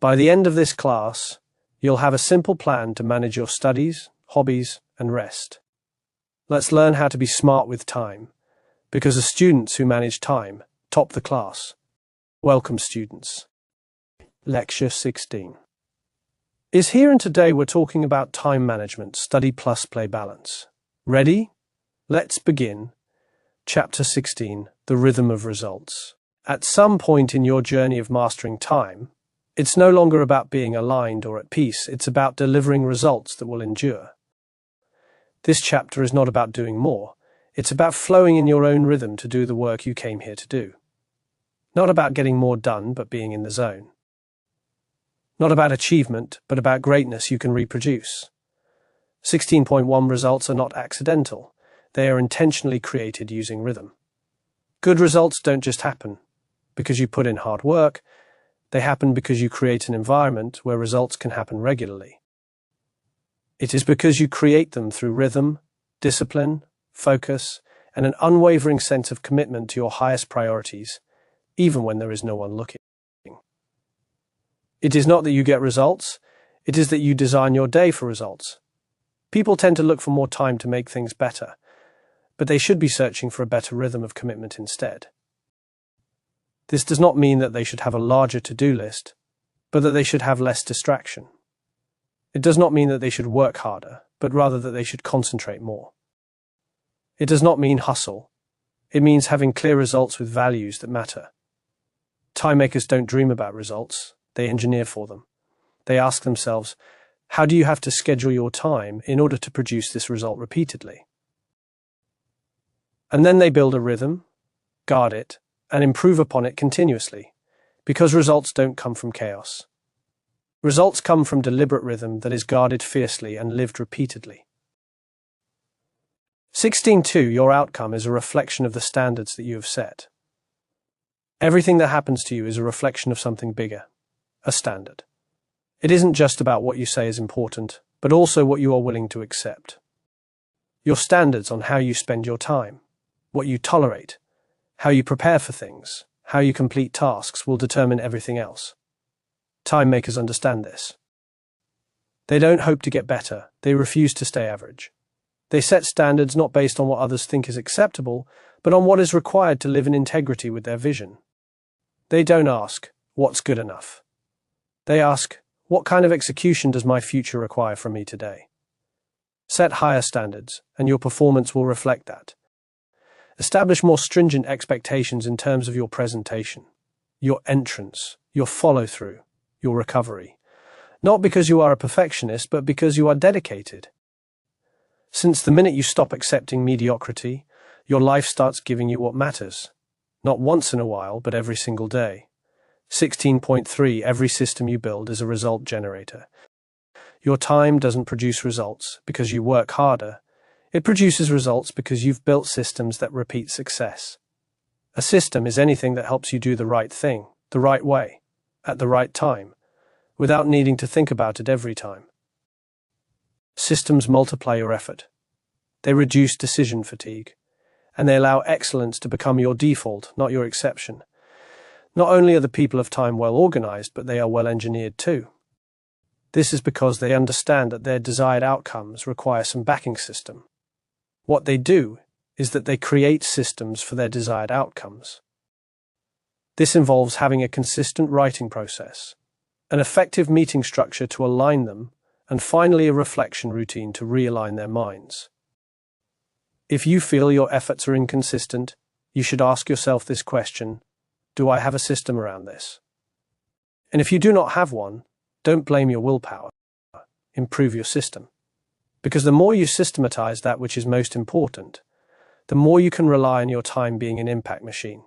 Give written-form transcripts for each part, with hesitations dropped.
By the end of this class, you'll have a simple plan to manage your studies, hobbies, and rest. Let's learn how to be smart with time, because the students who manage time top the class. Welcome, students. Lecture 16 is here, and today we're talking about time management, study plus play balance. Ready? Let's begin. Chapter 16, The Rhythm of Results. At some point in your journey of mastering time, it's no longer about being aligned or at peace, it's about delivering results that will endure. This chapter is not about doing more, it's about flowing in your own rhythm to do the work you came here to do. Not about getting more done, but being in the zone. Not about achievement, but about greatness you can reproduce. 16.1 results are not accidental, they are intentionally created using rhythm. Good results don't just happen because you put in hard work, they happen because you create an environment where results can happen regularly. It is because you create them through rhythm, discipline, focus, and an unwavering sense of commitment to your highest priorities, even when there is no one looking. It is not that you get results, it is that you design your day for results. People tend to look for more time to make things better, but they should be searching for a better rhythm of commitment instead. This does not mean that they should have a larger to-do list, but that they should have less distraction. It does not mean that they should work harder, but rather that they should concentrate more. It does not mean hustle. It means having clear results with values that matter. Time makers don't dream about results, they engineer for them. They ask themselves, how do you have to schedule your time in order to produce this result repeatedly? And then they build a rhythm, guard it, and improve upon it continuously, because results don't come from chaos. Results come from deliberate rhythm that is guarded fiercely and lived repeatedly. 16.2 Your outcome is a reflection of the standards that you have set. Everything that happens to you is a reflection of something bigger, a standard. It isn't just about what you say is important, but also what you are willing to accept. Your standards on how you spend your time, what you tolerate, how you prepare for things, how you complete tasks will determine everything else. Time makers understand this. They don't hope to get better, they refuse to stay average. They set standards not based on what others think is acceptable, but on what is required to live in integrity with their vision. They don't ask, what's good enough? They ask, what kind of execution does my future require from me today? Set higher standards, and your performance will reflect that. Establish more stringent expectations in terms of your presentation, your entrance, your follow-through, your recovery. Not because you are a perfectionist, but because you are dedicated. Since the minute you stop accepting mediocrity, your life starts giving you what matters. Not once in a while, but every single day. 16.3 Every system you build is a result generator. Your time doesn't produce results because you work harder. It produces results because you've built systems that repeat success. A system is anything that helps you do the right thing, the right way, at the right time, without needing to think about it every time. Systems multiply your effort. They reduce decision fatigue, and they allow excellence to become your default, not your exception. Not only are the people of time well organized, but they are well engineered too. This is because they understand that their desired outcomes require some backing system. What they do is that they create systems for their desired outcomes. This involves having a consistent writing process, an effective meeting structure to align them, and finally a reflection routine to realign their minds. If you feel your efforts are inconsistent, you should ask yourself this question: do I have a system around this? And if you do not have one, don't blame your willpower. Improve your system. Because the more you systematize that which is most important, the more you can rely on your time being an impact machine.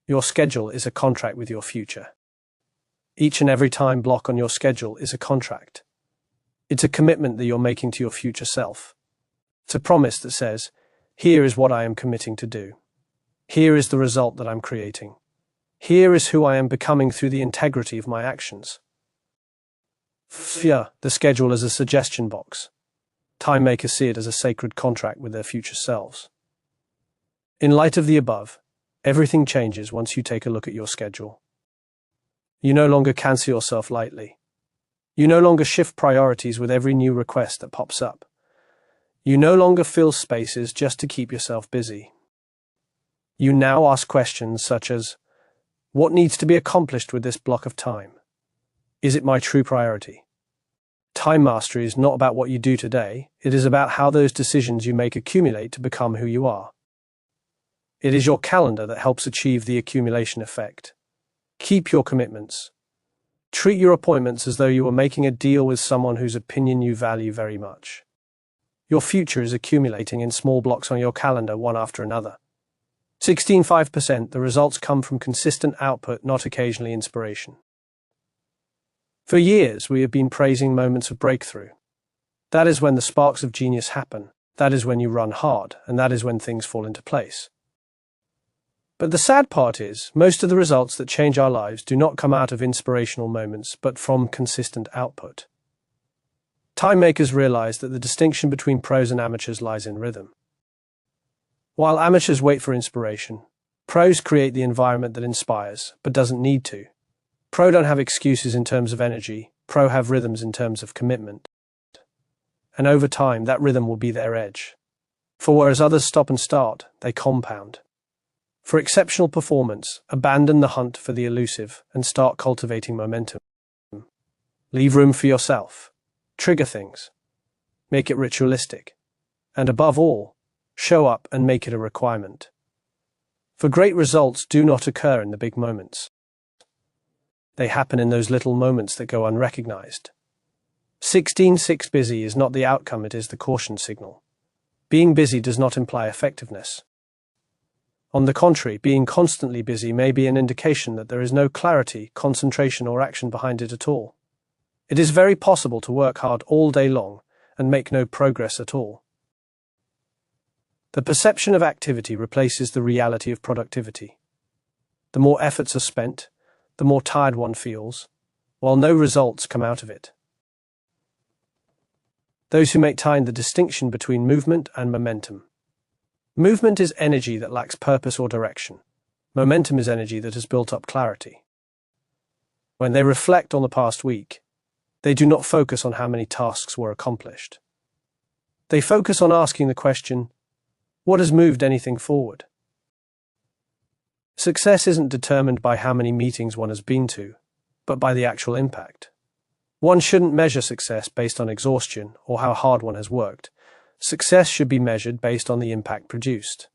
Your schedule is a contract with your future. Each and every time block on your schedule is a contract. It's a commitment that you're making to your future self. It's a promise that says, here is what I am committing to do. Here is the result that I'm creating. Here is who I am becoming through the integrity of my actions. Fear the schedule as a suggestion box. Time makers see it as a sacred contract with their future selves. In light of the above, everything changes once you take a look at your schedule. You no longer cancel yourself lightly. You no longer shift priorities with every new request that pops up. You no longer fill spaces just to keep yourself busy. You now ask questions such as, what needs to be accomplished with this block of time? Is it my true priority? Time mastery is not about what you do today, it is about how those decisions you make accumulate to become who you are. It is your calendar that helps achieve the accumulation effect. Keep your commitments. Treat your appointments as though you were making a deal with someone whose opinion you value very much. Your future is accumulating in small blocks on your calendar, one after another. 16.5%. The results come from consistent output, not occasionally inspiration. For years, we have been praising moments of breakthrough. That is when the sparks of genius happen. That is when you run hard, and that is when things fall into place. But the sad part is, most of the results that change our lives do not come out of inspirational moments, but from consistent output. Time makers realize that the distinction between pros and amateurs lies in rhythm. While amateurs wait for inspiration, pros create the environment that inspires, but doesn't need to. Pro don't have excuses in terms of energy, pro have rhythms in terms of commitment. And over time, that rhythm will be their edge. For whereas others stop and start, they compound. For exceptional performance, abandon the hunt for the elusive and start cultivating momentum. Leave room for yourself. Trigger things. Make it ritualistic. And above all, show up and make it a requirement. For great results do not occur in the big moments. They happen in those little moments that go unrecognized. 16.6 Busy is not the outcome, it is the caution signal. Being busy does not imply effectiveness. On the contrary, being constantly busy may be an indication that there is no clarity, concentration, or action behind it at all. It is very possible to work hard all day long and make no progress at all. The perception of activity replaces the reality of productivity. The more efforts are spent, the more tired one feels, while no results come out of it. Those who make time the distinction between movement and momentum. Movement is energy that lacks purpose or direction. Momentum is energy that has built up clarity. When they reflect on the past week, they do not focus on how many tasks were accomplished. They focus on asking the question, what has moved anything forward? Success isn't determined by how many meetings one has been to, but by the actual impact. One shouldn't measure success based on exhaustion or how hard one has worked. Success should be measured based on the impact produced.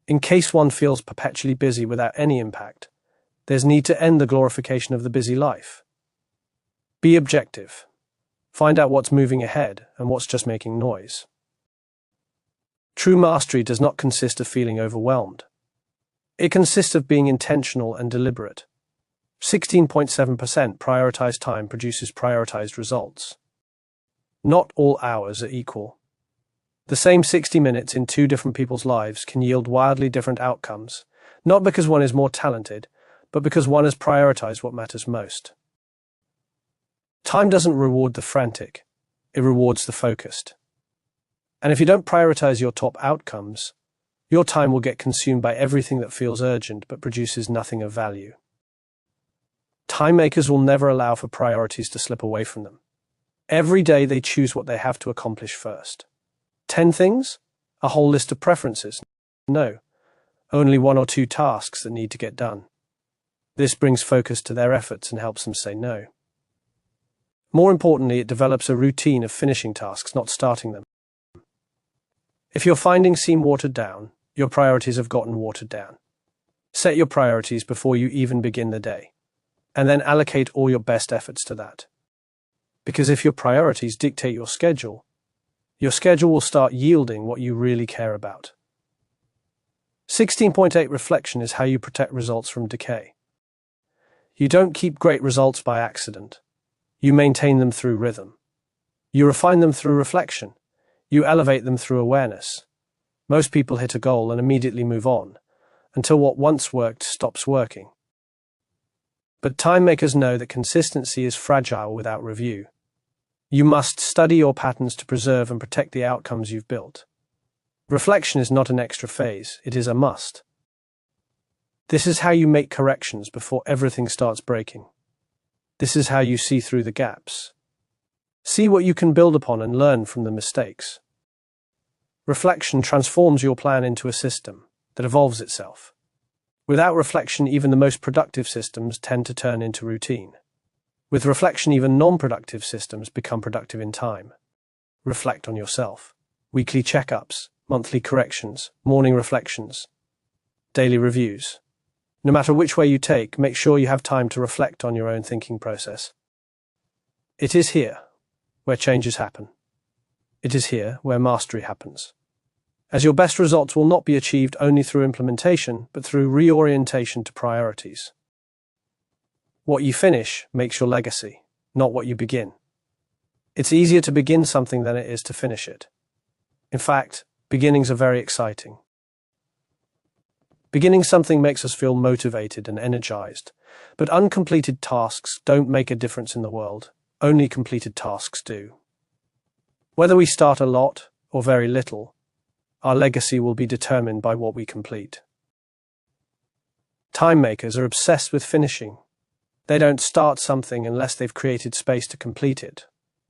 In case one feels perpetually busy without any impact, there's need to end the glorification of the busy life. Be objective. Find out what's moving ahead and what's just making noise. True mastery does not consist of feeling overwhelmed. It consists of being intentional and deliberate. 16.7% prioritized time produces prioritized results. Not all hours are equal. The same 60 minutes in two different people's lives can yield wildly different outcomes, not because one is more talented, but because one has prioritized what matters most. Time doesn't reward the frantic, it rewards the focused. And if you don't prioritize your top outcomes, your time will get consumed by everything that feels urgent but produces nothing of value. Time makers will never allow for priorities to slip away from them. Every day they choose what they have to accomplish first. 10 things? A whole list of preferences? No, only 1 or 2 tasks that need to get done. This brings focus to their efforts and helps them say no. More importantly, it develops a routine of finishing tasks, not starting them. If your findings seem watered down, your priorities have gotten watered down. Set your priorities before you even begin the day, and then allocate all your best efforts to that. Because if your priorities dictate your schedule will start yielding what you really care about. 16.8 Reflection is how you protect results from decay. You don't keep great results by accident. You maintain them through rhythm. You refine them through reflection. You elevate them through awareness. Most people hit a goal and immediately move on, until what once worked stops working. But time makers know that consistency is fragile without review. You must study your patterns to preserve and protect the outcomes you've built. Reflection is not an extra phase, it is a must. This is how you make corrections before everything starts breaking. This is how you see through the gaps. See what you can build upon and learn from the mistakes. Reflection transforms your plan into a system that evolves itself. Without reflection, even the most productive systems tend to turn into routine. With reflection, even non-productive systems become productive in time. Reflect on yourself. Weekly checkups, monthly corrections, morning reflections, daily reviews. No matter which way you take, make sure you have time to reflect on your own thinking process. It is here where changes happen. It is here where mastery happens. As your best results will not be achieved only through implementation, but through reorientation to priorities. What you finish makes your legacy, not what you begin. It's easier to begin something than it is to finish it. In fact, beginnings are very exciting. Beginning something makes us feel motivated and energized, but uncompleted tasks don't make a difference in the world. Only completed tasks do. Whether we start a lot or very little, our legacy will be determined by what we complete. Time makers are obsessed with finishing. They don't start something unless they've created space to complete it.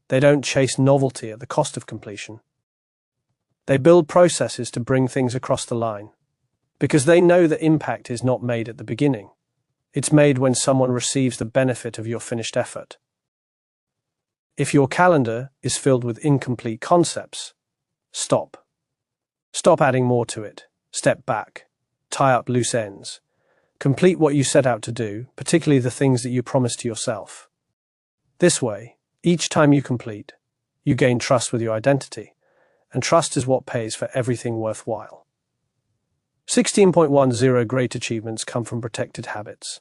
They don't chase novelty at the cost of completion. They build processes to bring things across the line, because they know that impact is not made at the beginning. It's made when someone receives the benefit of your finished effort. If your calendar is filled with incomplete concepts, stop. Stop adding more to it. Step back. Tie up loose ends. Complete what you set out to do, particularly the things that you promised to yourself. This way, each time you complete, you gain trust with your identity, and trust is what pays for everything worthwhile. 16.10 Great achievements come from protected habits.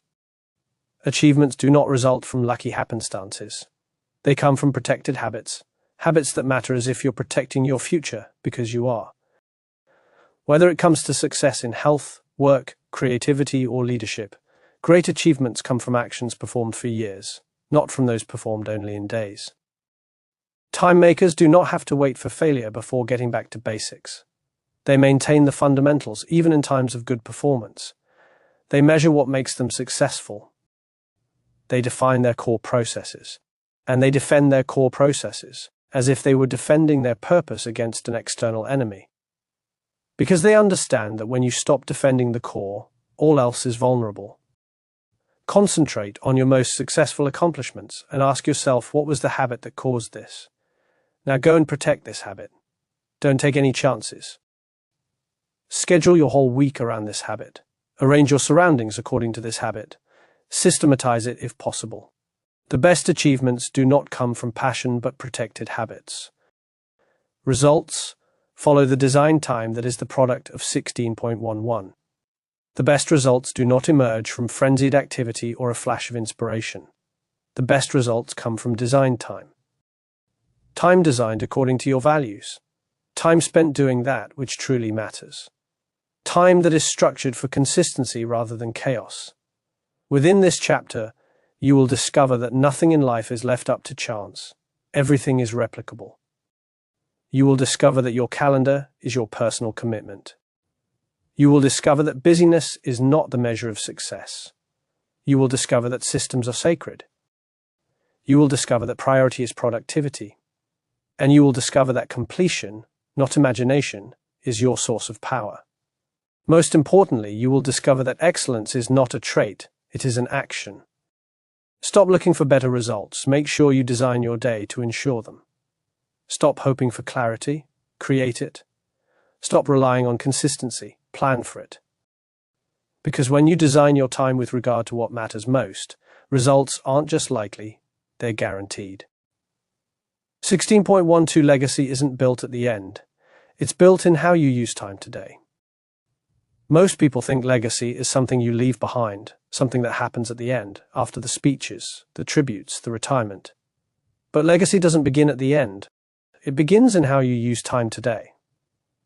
Achievements do not result from lucky happenstances. They come from protected habits, habits that matter as if you're protecting your future, because you are. Whether it comes to success in health, work, creativity, or leadership, great achievements come from actions performed for years, not from those performed only in days. Time makers do not have to wait for failure before getting back to basics. They maintain the fundamentals even in times of good performance. They measure what makes them successful. They define their core processes, and they defend their core processes as if they were defending their purpose against an external enemy. Because they understand that when you stop defending the core, all else is vulnerable. Concentrate on your most successful accomplishments and ask yourself, what was the habit that caused this? Now go and protect this habit. Don't take any chances. Schedule your whole week around this habit. Arrange your surroundings according to this habit. Systematize it if possible. The best achievements do not come from passion but protected habits. Results follow the design time that is the product of 16.11. The best results do not emerge from frenzied activity or a flash of inspiration. The best results come from design time. Time designed according to your values. Time spent doing that which truly matters. Time that is structured for consistency rather than chaos. Within this chapter, you will discover that nothing in life is left up to chance. Everything is replicable. You will discover that your calendar is your personal commitment. You will discover that busyness is not the measure of success. You will discover that systems are sacred. You will discover that priority is productivity. And you will discover that completion, not imagination, is your source of power. Most importantly, you will discover that excellence is not a trait, it is an action. Stop looking for better results. Make sure you design your day to ensure them. Stop hoping for clarity. Create it. Stop relying on consistency. Plan for it. Because when you design your time with regard to what matters most, results aren't just likely, they're guaranteed. 16.12 Legacy isn't built at the end. It's built in how you use time today. Most people think legacy is something you leave behind, something that happens at the end, after the speeches, the tributes, the retirement. But legacy doesn't begin at the end. It begins in how you use time today.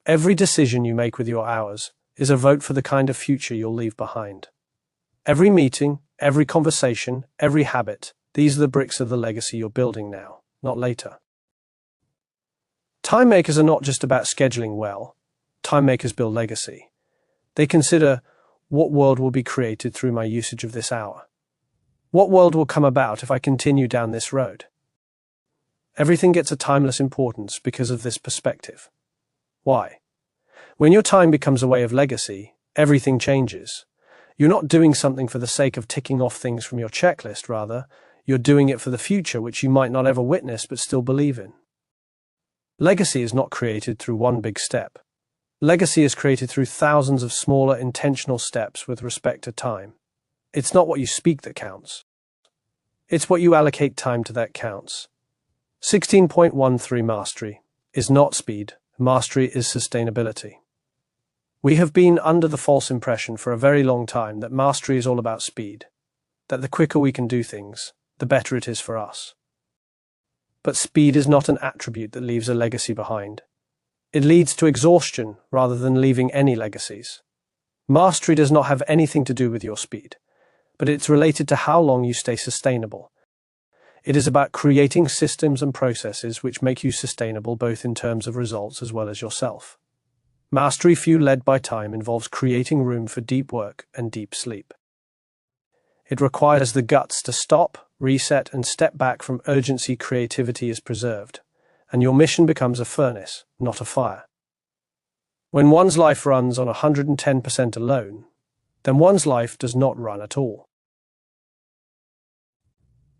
Every decision you make with your hours is a vote for the kind of future you'll leave behind. Every meeting, every conversation, every habit, these are the bricks of the legacy you're building now, not later. Time makers are not just about scheduling well. Time makers build legacy. They consider, what world will be created through my usage of this hour? What world will come about if I continue down this road? Everything gets a timeless importance because of this perspective. Why? When your time becomes a way of legacy, everything changes. You're not doing something for the sake of ticking off things from your checklist, rather, you're doing it for the future which you might not ever witness but still believe in. Legacy is not created through one big step. Legacy is created through thousands of smaller intentional steps with respect to time. It's not what you speak that counts. It's what you allocate time to that counts. 16.13 Mastery is not speed. Mastery is sustainability. We have been under the false impression for a very long time that mastery is all about speed, that the quicker we can do things, the better it is for us. But speed is not an attribute that leaves a legacy behind. It leads to exhaustion rather than leaving any legacies. Mastery does not have anything to do with your speed, but it's related to how long you stay sustainable. It is about creating systems and processes which make you sustainable both in terms of results as well as yourself. Mastery led by time involves creating room for deep work and deep sleep. It requires the guts to stop, reset, and step back from urgency. Creativity is preserved, and your mission becomes a furnace, not a fire. When one's life runs on 110% alone, then one's life does not run at all.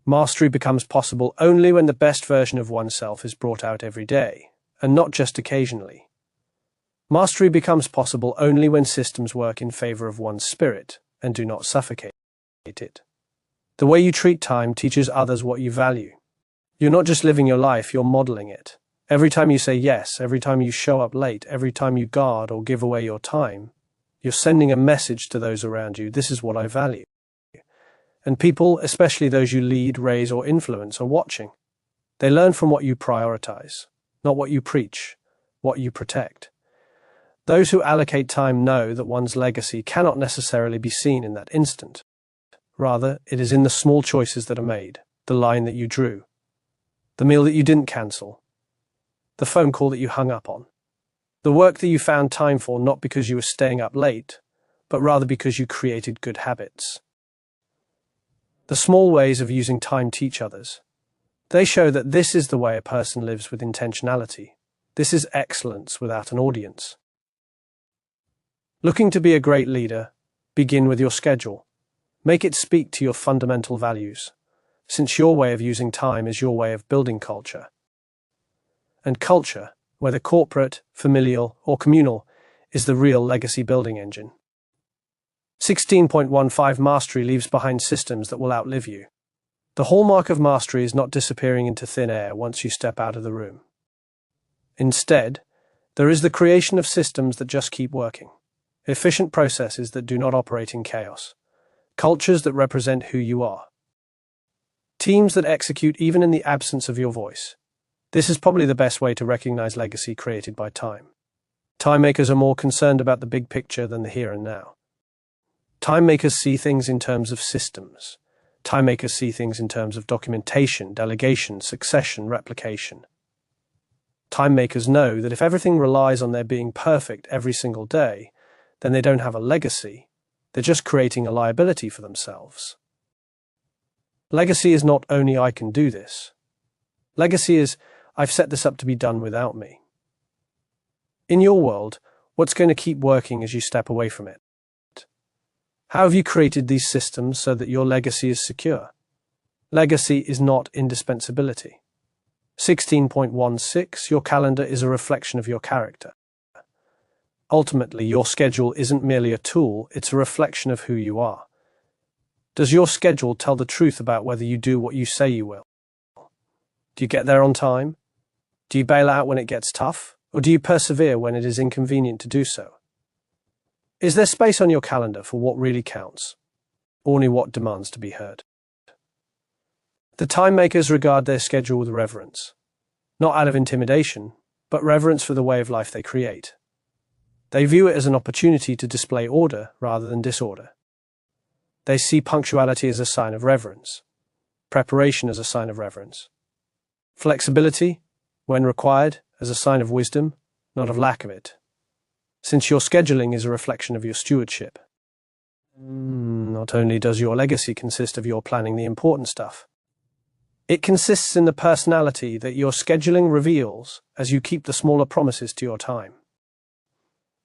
Mastery becomes possible only when the best version of oneself is brought out every day, and not just occasionally. Mastery becomes possible only when systems work in favor of one's spirit and do not suffocate it. The way you treat time teaches others what you value. You're not just living your life, you're modeling it. Every time you say yes, every time you show up late, every time you guard or give away your time, you're sending a message to those around you: this is what I value. And people, especially those you lead, raise, or influence, are watching. They learn from what you prioritize, not what you preach, what you protect. Those who allocate time know that one's legacy cannot necessarily be seen in that instant. Rather, it is in the small choices that are made, the line that you drew, the meal that you didn't cancel, the phone call that you hung up on, the work that you found time for not because you were staying up late, but rather because you created good habits. The small ways of using time teach others. They show that this is the way a person lives with intentionality. This is excellence without an audience. Looking to be a great leader, begin with your schedule. Make it speak to your fundamental values, since your way of using time is your way of building culture. And culture, whether corporate, familial, or communal, is the real legacy building engine. 16.15 Mastery leaves behind systems that will outlive you. The hallmark of mastery is not disappearing into thin air once you step out of the room. Instead, there is the creation of systems that just keep working. Efficient processes that do not operate in chaos. Cultures that represent who you are. Teams that execute even in the absence of your voice. This is probably the best way to recognize legacy created by time. Time makers are more concerned about the big picture than the here and now. Time makers see things in terms of systems. Time makers see things in terms of documentation, delegation, succession, replication. Time makers know that if everything relies on their being perfect every single day, then they don't have a legacy. They're just creating a liability for themselves. Legacy is not only I can do this. Legacy is I've set this up to be done without me. In your world, what's going to keep working as you step away from it? How have you created these systems so that your legacy is secure? Legacy is not indispensability. 16.16 Your calendar is a reflection of your character. Ultimately, your schedule isn't merely a tool, it's a reflection of who you are. Does your schedule tell the truth about whether you do what you say you will? Do you get there on time? Do you bail out when it gets tough? Or do you persevere when it is inconvenient to do so? Is there space on your calendar for what really counts? Only what demands to be heard? The time makers regard their schedule with reverence. Not out of intimidation, but reverence for the way of life they create. They view it as an opportunity to display order rather than disorder. They see punctuality as a sign of reverence, preparation as a sign of reverence, flexibility, when required, as a sign of wisdom, not of lack of it, since your scheduling is a reflection of your stewardship. Not only does your legacy consist of your planning the important stuff, it consists in the personality that your scheduling reveals as you keep the smaller promises to your time.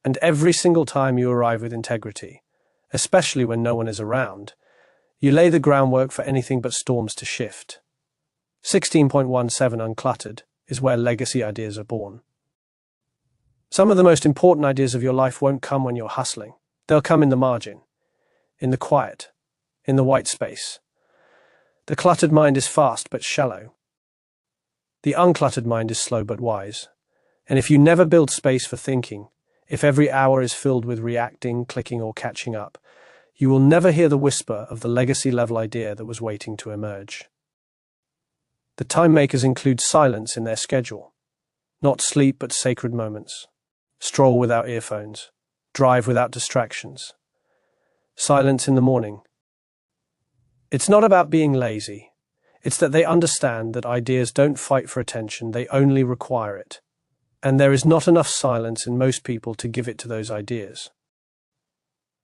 And every single time you arrive with integrity, especially when no one is around, you lay the groundwork for anything but storms to shift. 16.17 Uncluttered is where legacy ideas are born. Some of the most important ideas of your life won't come when you're hustling. They'll come in the margin, in the quiet, in the white space. The cluttered mind is fast but shallow. The uncluttered mind is slow but wise. And if you never build space for thinking, if every hour is filled with reacting, clicking, or catching up, you will never hear the whisper of the legacy-level idea that was waiting to emerge. The time makers include silence in their schedule. Not sleep but sacred moments. Stroll without earphones. Drive without distractions. Silence in the morning. It's not about being lazy. It's that they understand that ideas don't fight for attention, they only require it. And there is not enough silence in most people to give it to those ideas.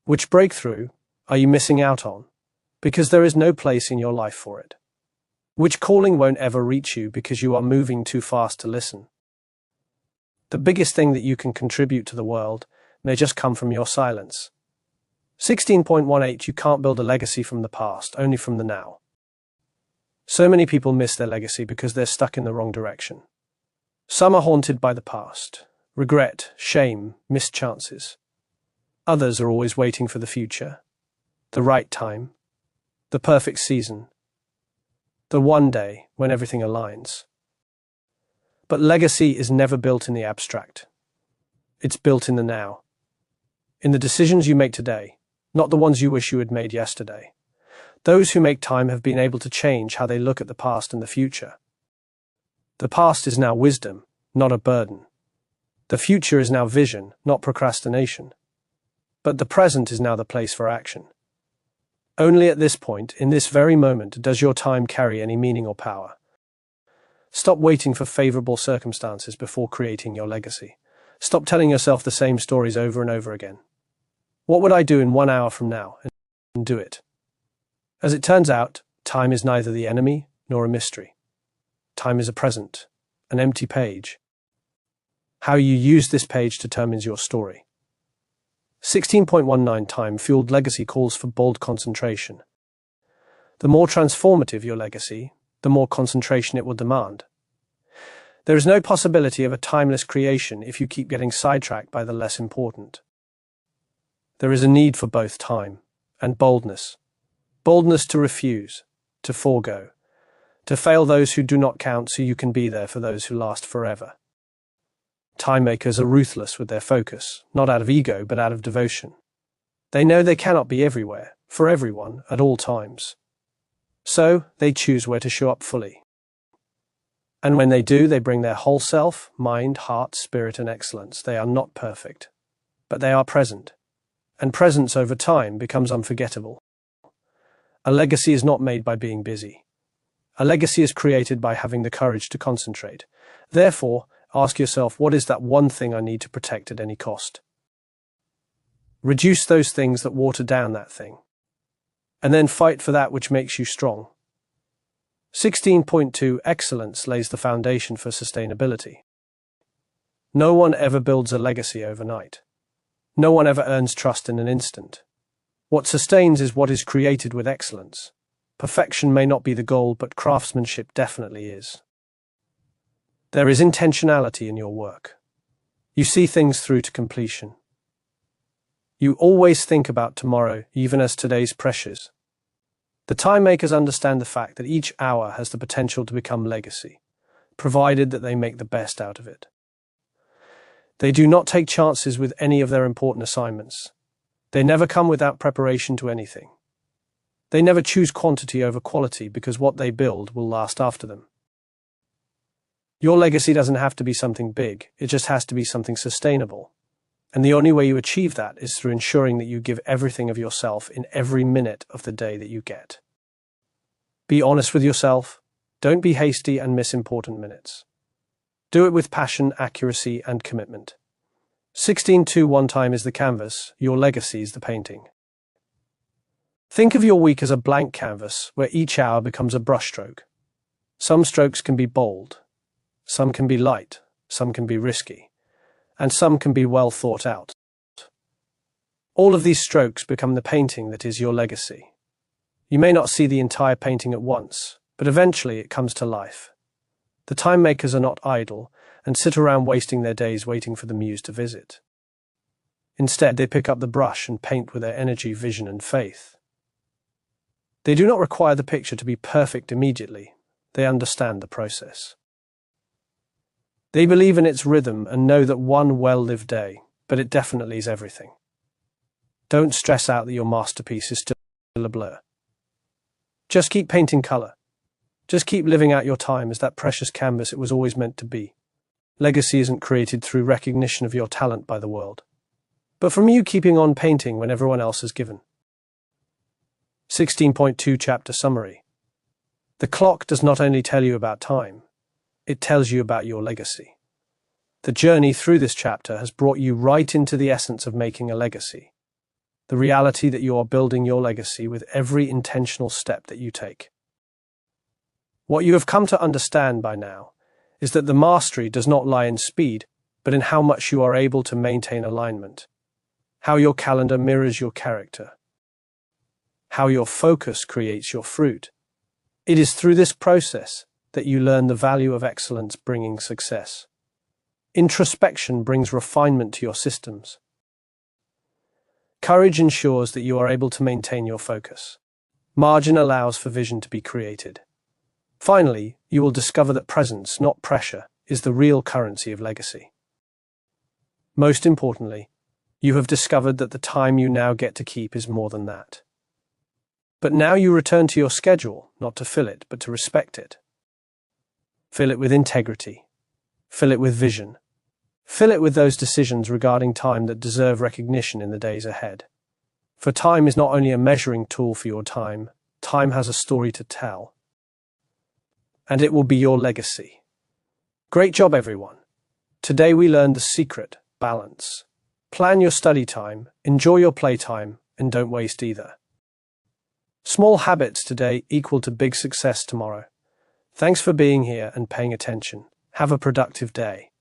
Which breakthrough are you missing out on? Because there is no place in your life for it. Which calling won't ever reach you because you are moving too fast to listen? The biggest thing that you can contribute to the world may just come from your silence. 16.18 You can't build a legacy from the past, only from the now. So many people miss their legacy because they're stuck in the wrong direction. Some are haunted by the past, regret, shame, missed chances. Others are always waiting for the future, the right time, the perfect season, the one day when everything aligns. But legacy is never built in the abstract. It's built in the now. In the decisions you make today, not the ones you wish you had made yesterday. Those who make time have been able to change how they look at the past and the future. The past is now wisdom, not a burden. The future is now vision, not procrastination. But the present is now the place for action. Only at this point, in this very moment, does your time carry any meaning or power. Stop waiting for favorable circumstances before creating your legacy. Stop telling yourself the same stories over and over again. What would I do in 1 hour from now? And do it. As it turns out, time is neither the enemy nor a mystery. Time is a present, an empty page. How you use this page determines your story. 16.19 Time-fueled legacy calls for bold concentration. The more transformative your legacy, the more concentration it will demand. There is no possibility of a timeless creation if you keep getting sidetracked by the less important. There is a need for both time and boldness. Boldness to refuse, to forego, to fail those who do not count so you can be there for those who last forever. Time makers are ruthless with their focus, not out of ego but out of devotion. They know they cannot be everywhere, for everyone, at all times. So, they choose where to show up fully. And when they do, they bring their whole self, mind, heart, spirit, and excellence. They are not perfect, but they are present. And presence over time becomes unforgettable. A legacy is not made by being busy. A legacy is created by having the courage to concentrate. Therefore, ask yourself, what is that one thing I need to protect at any cost? Reduce those things that water down that thing. And then fight for that which makes you strong. 16.2 Excellence lays the foundation for sustainability. No one ever builds a legacy overnight. No one ever earns trust in an instant. What sustains is what is created with excellence. Perfection may not be the goal, but craftsmanship definitely is. There is intentionality in your work. You see things through to completion. You always think about tomorrow, even as today's pressures. The time makers understand the fact that each hour has the potential to become legacy, provided that they make the best out of it. They do not take chances with any of their important assignments. They never come without preparation to anything. They never choose quantity over quality because what they build will last after them. Your legacy doesn't have to be something big, it just has to be something sustainable. And the only way you achieve that is through ensuring that you give everything of yourself in every minute of the day that you get. Be honest with yourself. Don't be hasty and miss important minutes. Do it with passion, accuracy, and commitment. 16.21 Time is the canvas, your legacy is the painting. Think of your week as a blank canvas where each hour becomes a brushstroke. Some strokes can be bold, some can be light, some can be risky, and some can be well thought out. All of these strokes become the painting that is your legacy. You may not see the entire painting at once, but eventually it comes to life. The time makers are not idle and sit around wasting their days waiting for the muse to visit. Instead, they pick up the brush and paint with their energy, vision, and faith. They do not require the picture to be perfect immediately. They understand the process. They believe in its rhythm and know that one well-lived day, but it definitely is everything. Don't stress out that your masterpiece is still a blur. Just keep painting color. Just keep living out your time as that precious canvas it was always meant to be. Legacy isn't created through recognition of your talent by the world, but from you keeping on painting when everyone else has given. 16.2 Chapter Summary. The clock does not only tell you about time, it tells you about your legacy. The journey through this chapter has brought you right into the essence of making a legacy. The reality that you are building your legacy with every intentional step that you take. What you have come to understand by now is that the mastery does not lie in speed, but in how much you are able to maintain alignment, how your calendar mirrors your character, how your focus creates your fruit. It is through this process that you learn the value of excellence bringing success. Introspection brings refinement to your systems. Courage ensures that you are able to maintain your focus. Margin allows for vision to be created. Finally, you will discover that presence, not pressure, is the real currency of legacy. Most importantly, you have discovered that the time you now get to keep is more than that. But now you return to your schedule, not to fill it, but to respect it. Fill it with integrity. Fill it with vision. Fill it with those decisions regarding time that deserve recognition in the days ahead. For time is not only a measuring tool for your time, time has a story to tell. And it will be your legacy. Great job, everyone. Today we learned the secret: balance. Plan your study time, enjoy your playtime, and don't waste either. Small habits today equal to big success tomorrow. Thanks for being here and paying attention. Have a productive day.